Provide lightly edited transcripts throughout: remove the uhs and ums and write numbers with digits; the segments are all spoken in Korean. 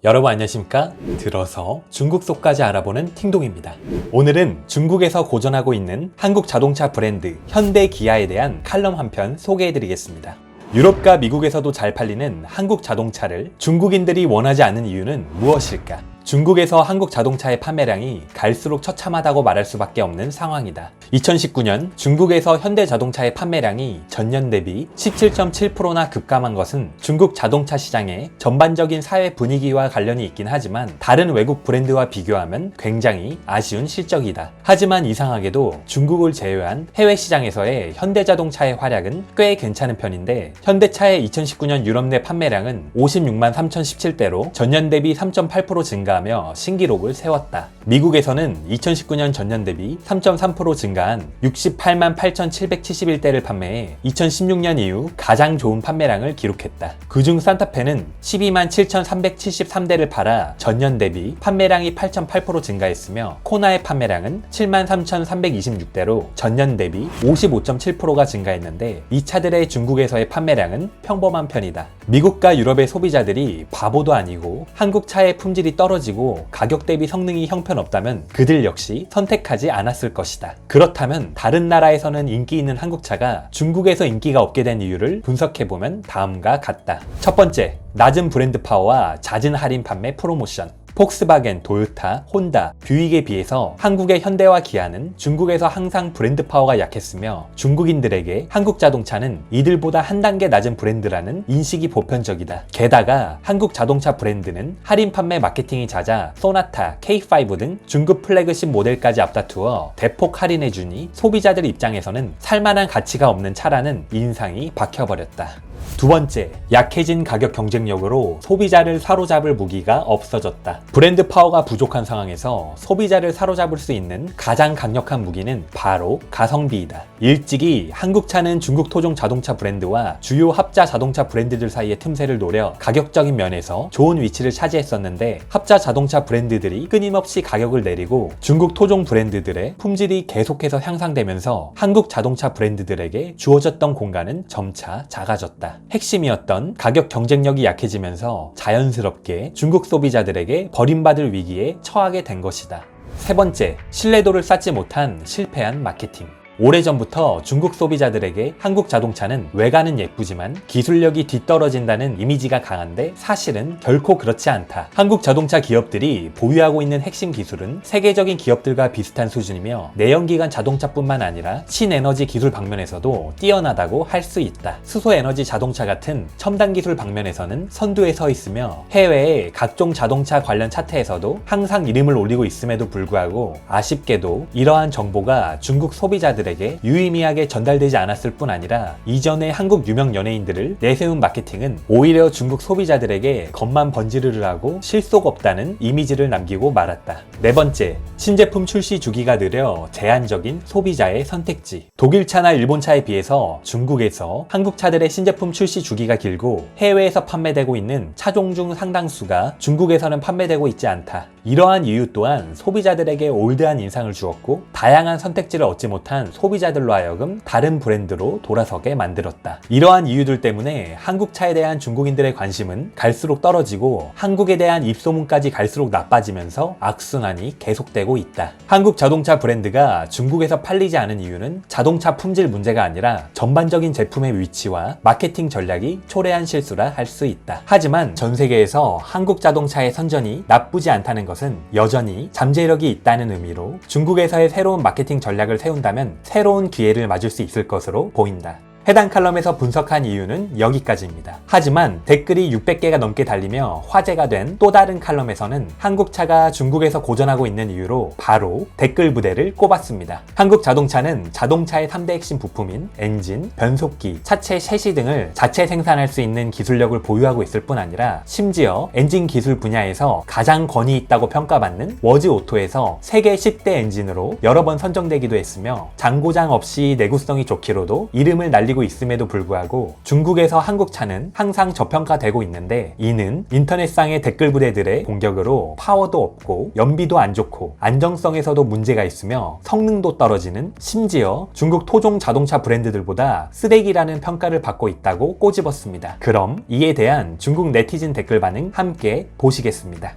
여러분 안녕하십니까? 들어서 중국 속까지 알아보는 팅동입니다. 오늘은 중국에서 고전하고 있는 한국 자동차 브랜드 현대기아에 대한 칼럼 한 편 소개해드리겠습니다. 유럽과 미국에서도 잘 팔리는 한국 자동차를 중국인들이 원하지 않는 이유는 무엇일까? 중국에서 한국 자동차의 판매량이 갈수록 처참하다고 말할 수밖에 없는 상황이다. 2019년 중국에서 현대자동차의 판매량이 전년 대비 17.7%나 급감한 것은 중국 자동차 시장의 전반적인 사회 분위기와 관련이 있긴 하지만 다른 외국 브랜드와 비교하면 굉장히 아쉬운 실적이다. 하지만 이상하게도 중국을 제외한 해외 시장에서의 현대자동차의 활약은 꽤 괜찮은 편인데 현대차의 2019년 유럽 내 판매량은 56만 3,017대로 전년 대비 3.8% 증가하며 신기록을 세웠다. 미국에서는 2019년 전년 대비 3.3% 증가한 68만 8,771대를 판매해 2016년 이후 가장 좋은 판매량을 기록했다. 그중 산타페는 12만 7,373대를 팔아 전년 대비 판매량이 8.8% 증가했으며 코나의 판매량은 7만 3,326대로 전년 대비 55.7%가 증가했는데 이 차들의 중국에서의 판매량은 평범한 편이다. 미국과 유럽의 소비자들이 바보도 아니고 한국 차의 품질이 떨어지고 가격 대비 성능이 형편없다면 그들 역시 선택하지 않았을 것이다. 그렇다면 다른 나라에서는 인기 있는 한국차가 중국에서 인기가 없게 된 이유를 분석해보면 다음과 같다. 첫 번째, 낮은 브랜드 파워와 잦은 할인 판매 프로모션. 폭스바겐, 도요타, 혼다, 뷰익에 비해서 한국의 현대와 기아는 중국에서 항상 브랜드 파워가 약했으며 중국인들에게 한국 자동차는 이들보다 한 단계 낮은 브랜드라는 인식이 보편적이다. 게다가 한국 자동차 브랜드는 할인 판매 마케팅이 잦아 소나타, K5 등 중급 플래그십 모델까지 앞다투어 대폭 할인해주니 소비자들 입장에서는 살만한 가치가 없는 차라는 인상이 박혀버렸다. 두 번째, 약해진 가격 경쟁력으로 소비자를 사로잡을 무기가 없어졌다. 브랜드 파워가 부족한 상황에서 소비자를 사로잡을 수 있는 가장 강력한 무기는 바로 가성비이다. 일찍이 한국차는 중국 토종 자동차 브랜드와 주요 합자 자동차 브랜드들 사이의 틈새를 노려 가격적인 면에서 좋은 위치를 차지했었는데 합자 자동차 브랜드들이 끊임없이 가격을 내리고 중국 토종 브랜드들의 품질이 계속해서 향상되면서 한국 자동차 브랜드들에게 주어졌던 공간은 점차 작아졌다. 핵심이었던 가격 경쟁력이 약해지면서 자연스럽게 중국 소비자들에게 버림받을 위기에 처하게 된 것이다. 세 번째, 신뢰도를 쌓지 못한 실패한 마케팅. 오래전부터 중국 소비자들에게 한국 자동차는 외관은 예쁘지만 기술력이 뒤떨어진다는 이미지가 강한데 사실은 결코 그렇지 않다. 한국 자동차 기업들이 보유하고 있는 핵심 기술은 세계적인 기업들과 비슷한 수준이며 내연기관 자동차뿐만 아니라 신에너지 기술 방면에서도 뛰어나다고 할 수 있다. 수소에너지 자동차 같은 첨단 기술 방면에서는 선두에 서 있으며 해외의 각종 자동차 관련 차트에서도 항상 이름을 올리고 있음에도 불구하고 아쉽게도 이러한 정보가 중국 소비자들 에게 유의미하게 전달되지 않았을 뿐 아니라 이전에 한국 유명 연예인들을 내세운 마케팅은 오히려 중국 소비자들에게 겉만 번지르르하고 실속 없다는 이미지를 남기고 말았다. 네 번째, 신제품 출시 주기가 느려 제한적인 소비자의 선택지. 독일차나 일본차에 비해서 중국에서 한국차들의 신제품 출시 주기가 길고 해외에서 판매되고 있는 차종 중 상당수가 중국에서는 판매되고 있지 않다. 이러한 이유 또한 소비자들에게 올드한 인상을 주었고 다양한 선택지를 얻지 못한 소비자들로 하여금 다른 브랜드로 돌아서게 만들었다. 이러한 이유들 때문에 한국차에 대한 중국인들의 관심은 갈수록 떨어지고 한국에 대한 입소문까지 갈수록 나빠지면서 악순환이 계속되고 있다. 한국 자동차 브랜드가 중국에서 팔리지 않은 이유는 자동차 품질 문제가 아니라 전반적인 제품의 위치와 마케팅 전략이 초래한 실수라 할 수 있다. 하지만 전 세계에서 한국 자동차의 선전이 나쁘지 않다는 것은 여전히 잠재력이 있다는 의미로 중국에서의 새로운 마케팅 전략을 세운다면 새로운 기회를 맞을 수 있을 것으로 보인다. 해당 칼럼에서 분석한 이유는 여기까지입니다. 하지만 댓글이 600개가 넘게 달리며 화제가 된 또 다른 칼럼에서는 한국차가 중국에서 고전하고 있는 이유로 바로 댓글 부대를 꼽았습니다. 한국 자동차는 자동차의 3대 핵심 부품인 엔진, 변속기, 차체 셰시 등을 자체 생산할 수 있는 기술력을 보유하고 있을 뿐 아니라 심지어 엔진 기술 분야에서 가장 권위 있다고 평가받는 워즈 오토에서 세계 10대 엔진으로 여러 번 선정되기도 했으며 장고장 없이 내구성이 좋기로도 이름을 날리고 알리고 있음에도 불구하고 중국에서 한국 차는 항상 저평가되고 있는데, 이는 인터넷상의 댓글 부대들의 공격으로 파워도 없고 연비도 안 좋고 안정성에서도 문제가 있으며 성능도 떨어지는, 심지어 중국 토종 자동차 브랜드들보다 쓰레기라는 평가를 받고 있다고 꼬집었습니다. 그럼 이에 대한 중국 네티즌 댓글 반응 함께 보시겠습니다.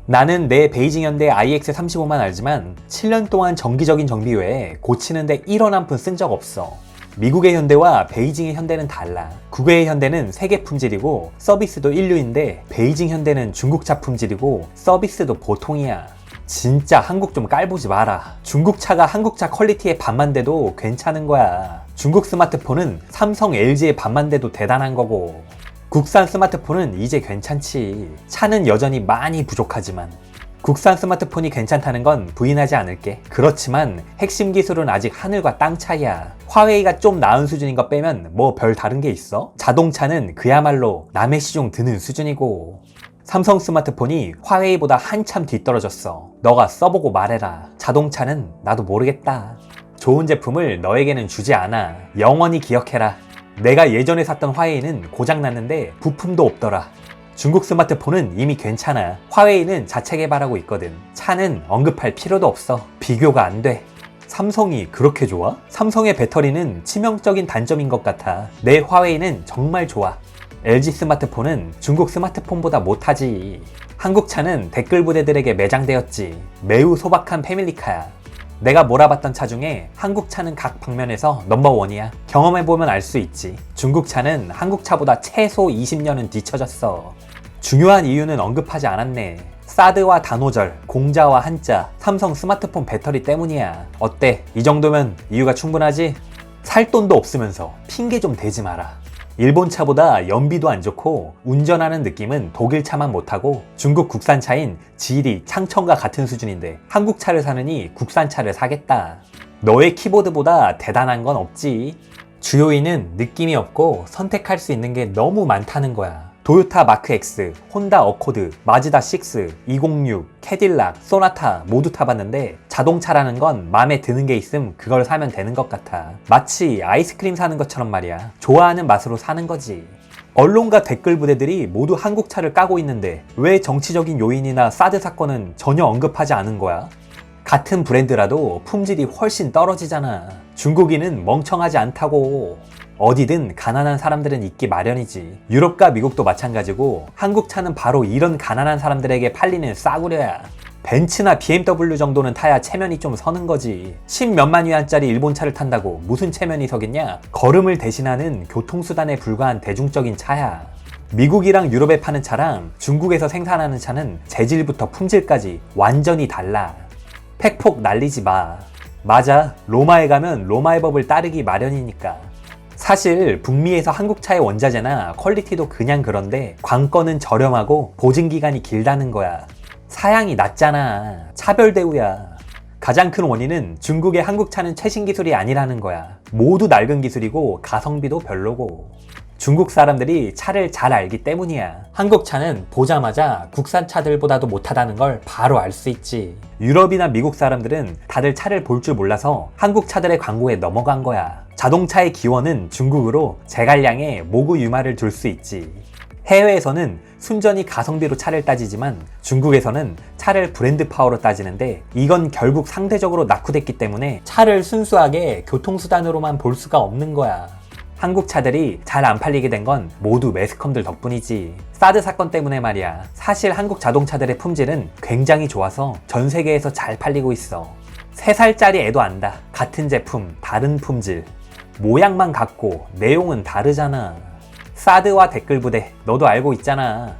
나는 내 베이징 현대 iX35만 알지만 7년 동안 정기적인 정비 외에 고치는데 1원 한 푼 쓴 적 없어. 미국의 현대와 베이징의 현대는 달라. 국외의 현대는 세계 품질이고 서비스도 인류인데, 베이징 현대는 중국차 품질이고 서비스도 보통이야. 진짜 한국 좀 깔보지 마라. 중국 차가 한국 차 퀄리티의 반만 돼도 괜찮은 거야. 중국 스마트폰은 삼성, LG의 반만 돼도 대단한 거고, 국산 스마트폰은 이제 괜찮지. 차는 여전히 많이 부족하지만. 국산 스마트폰이 괜찮다는 건 부인하지 않을게. 그렇지만 핵심 기술은 아직 하늘과 땅 차이야. 화웨이가 좀 나은 수준인 거 빼면 뭐 별 다른 게 있어? 자동차는 그야말로 남의 시중 드는 수준이고, 삼성 스마트폰이 화웨이보다 한참 뒤떨어졌어. 너가 써보고 말해라. 자동차는 나도 모르겠다. 좋은 제품을 너에게는 주지 않아. 영원히 기억해라. 내가 예전에 샀던 화웨이는 고장났는데 부품도 없더라. 중국 스마트폰은 이미 괜찮아. 화웨이는 자체 개발하고 있거든. 차는 언급할 필요도 없어. 비교가 안 돼. 삼성이 그렇게 좋아? 삼성의 배터리는 치명적인 단점인 것 같아. 내 화웨이는 정말 좋아. LG 스마트폰은 중국 스마트폰보다 못하지. 한국 차는 댓글 부대들에게 매장되었지. 매우 소박한 패밀리카야. 내가 몰아봤던 차 중에 한국 차는 각 방면에서 넘버원이야. 경험해보면 알 수 있지. 중국 차는 한국 차보다 최소 20년은 뒤처졌어. 중요한 이유는 언급하지 않았네. 사드와 단오절, 공자와 한자, 삼성 스마트폰 배터리 때문이야. 어때? 이 정도면 이유가 충분하지? 살 돈도 없으면서 핑계 좀 대지 마라. 일본 차보다 연비도 안 좋고 운전하는 느낌은 독일 차만 못하고 중국 국산차인 지리, 창천과 같은 수준인데 한국 차를 사느니 국산 차를 사겠다. 너의 키보드보다 대단한 건 없지. 주요인은 느낌이 없고 선택할 수 있는 게 너무 많다는 거야. 도요타 마크 X, 혼다 어코드, 마즈다 6, 206, 캐딜락, 소나타 모두 타봤는데 자동차라는 건 마음에 드는 게 있음 그걸 사면 되는 것 같아. 마치 아이스크림 사는 것처럼 말이야. 좋아하는 맛으로 사는 거지. 언론과 댓글 부대들이 모두 한국 차를 까고 있는데 왜 정치적인 요인이나 사드 사건은 전혀 언급하지 않은 거야? 같은 브랜드라도 품질이 훨씬 떨어지잖아. 중국인은 멍청하지 않다고. 어디든 가난한 사람들은 있기 마련이지. 유럽과 미국도 마찬가지고 한국 차는 바로 이런 가난한 사람들에게 팔리는 싸구려야. 벤츠나 BMW 정도는 타야 체면이 좀 서는 거지. 10몇만 위안짜리 일본 차를 탄다고 무슨 체면이 서겠냐? 걸음을 대신하는 교통수단에 불과한 대중적인 차야. 미국이랑 유럽에 파는 차랑 중국에서 생산하는 차는 재질부터 품질까지 완전히 달라. 팩폭 날리지 마. 맞아, 로마에 가면 로마의 법을 따르기 마련이니까. 사실 북미에서 한국차의 원자재나 퀄리티도 그냥 그런데 관건은 저렴하고 보증기간이 길다는 거야. 사양이 낮잖아. 차별 대우야. 가장 큰 원인은 중국의 한국차는 최신 기술이 아니라는 거야. 모두 낡은 기술이고 가성비도 별로고. 중국 사람들이 차를 잘 알기 때문이야. 한국 차는 보자마자 국산 차들보다도 못하다는 걸 바로 알 수 있지. 유럽이나 미국 사람들은 다들 차를 볼 줄 몰라서 한국 차들의 광고에 넘어간 거야. 자동차의 기원은 중국으로 제갈량의 모구 유마를 둘 수 있지. 해외에서는 순전히 가성비로 차를 따지지만 중국에서는 차를 브랜드 파워로 따지는데, 이건 결국 상대적으로 낙후됐기 때문에 차를 순수하게 교통수단으로만 볼 수가 없는 거야. 한국 차들이 잘 안 팔리게 된 건 모두 매스컴들 덕분이지. 사드 사건 때문에 말이야. 사실 한국 자동차들의 품질은 굉장히 좋아서 전 세계에서 잘 팔리고 있어. 3살짜리 애도 안다. 같은 제품, 다른 품질. 모양만 같고 내용은 다르잖아. 사드와 댓글 부대, 너도 알고 있잖아.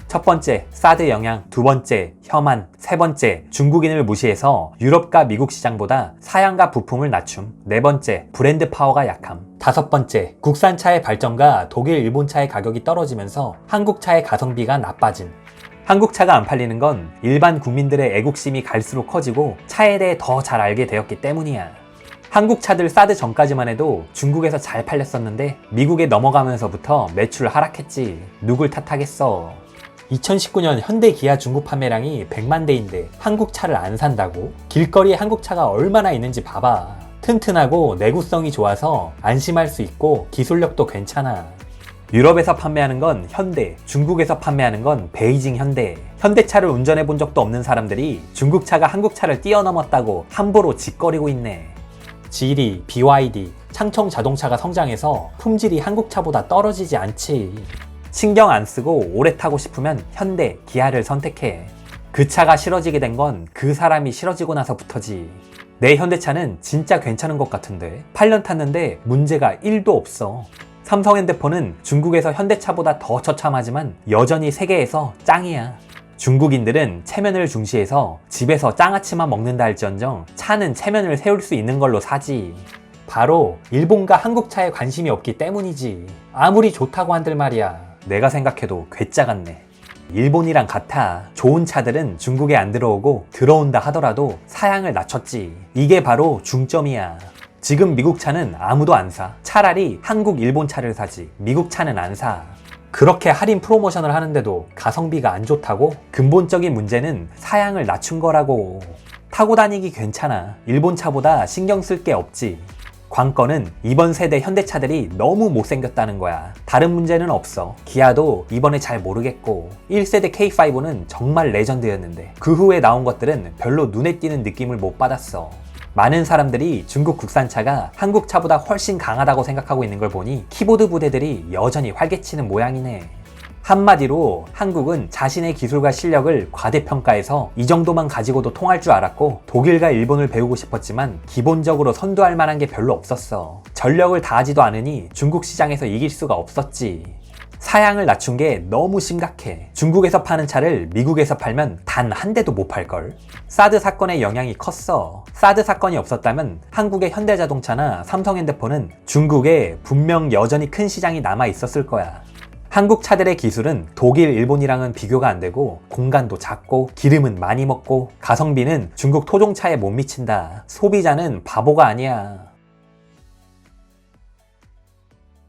첫 번째, 사드 영향. 두 번째, 혐한. 세 번째, 중국인을 무시해서 유럽과 미국 시장보다 사양과 부품을 낮춤. 네 번째, 브랜드 파워가 약함. 다섯 번째, 국산차의 발전과 독일, 일본차의 가격이 떨어지면서 한국차의 가성비가 나빠짐. 한국차가 안 팔리는 건 일반 국민들의 애국심이 갈수록 커지고 차에 대해 더 잘 알게 되었기 때문이야. 한국 차들 사드 전까지만 해도 중국에서 잘 팔렸었는데 미국에 넘어가면서부터 매출 하락했지. 누굴 탓하겠어. 2019년 현대 기아 중국 판매량이 100만 대인데 한국 차를 안 산다고? 길거리에 한국 차가 얼마나 있는지 봐봐. 튼튼하고 내구성이 좋아서 안심할 수 있고 기술력도 괜찮아. 유럽에서 판매하는 건 현대, 중국에서 판매하는 건 베이징 현대. 현대차를 운전해 본 적도 없는 사람들이 중국차가 한국차를 뛰어넘었다고 함부로 짓거리고 있네. 지리, BYD, 창청 자동차가 성장해서 품질이 한국차보다 떨어지지 않지. 신경 안 쓰고 오래 타고 싶으면 현대, 기아를 선택해. 그 차가 싫어지게 된 건 그 사람이 싫어지고 나서부터지. 내 현대차는 진짜 괜찮은 것 같은데 8년 탔는데 문제가 1도 없어. 삼성 핸드폰은 중국에서 현대차보다 더 처참하지만 여전히 세계에서 짱이야. 중국인들은 체면을 중시해서 집에서 장아찌만 먹는다 할지언정 차는 체면을 세울 수 있는 걸로 사지. 바로 일본과 한국차에 관심이 없기 때문이지. 아무리 좋다고 한들 말이야. 내가 생각해도 괴짜 같네. 일본이랑 같아. 좋은 차들은 중국에 안 들어오고 들어온다 하더라도 사양을 낮췄지. 이게 바로 중점이야. 지금 미국 차는 아무도 안 사. 차라리 한국, 일본 차를 사지. 미국 차는 안 사. 그렇게 할인 프로모션을 하는데도 가성비가 안 좋다고? 근본적인 문제는 사양을 낮춘 거라고. 타고 다니기 괜찮아. 일본 차보다 신경 쓸 게 없지. 관건은 이번 세대 현대차들이 너무 못생겼다는 거야. 다른 문제는 없어. 기아도 이번에 잘 모르겠고 1세대 K5는 정말 레전드였는데 그 후에 나온 것들은 별로 눈에 띄는 느낌을 못 받았어. 많은 사람들이 중국 국산차가 한국차보다 훨씬 강하다고 생각하고 있는 걸 보니 키보드 부대들이 여전히 활개치는 모양이네. 한마디로 한국은 자신의 기술과 실력을 과대평가해서 이 정도만 가지고도 통할 줄 알았고 독일과 일본을 배우고 싶었지만 기본적으로 선도할 만한 게 별로 없었어. 전력을 다하지도 않으니 중국 시장에서 이길 수가 없었지. 사양을 낮춘 게 너무 심각해. 중국에서 파는 차를 미국에서 팔면 단 한 대도 못 팔걸? 사드 사건의 영향이 컸어. 사드 사건이 없었다면 한국의 현대자동차나 삼성핸드폰은 중국에 분명 여전히 큰 시장이 남아 있었을 거야. 한국 차들의 기술은 독일, 일본이랑은 비교가 안 되고 공간도 작고 기름은 많이 먹고 가성비는 중국 토종차에 못 미친다. 소비자는 바보가 아니야.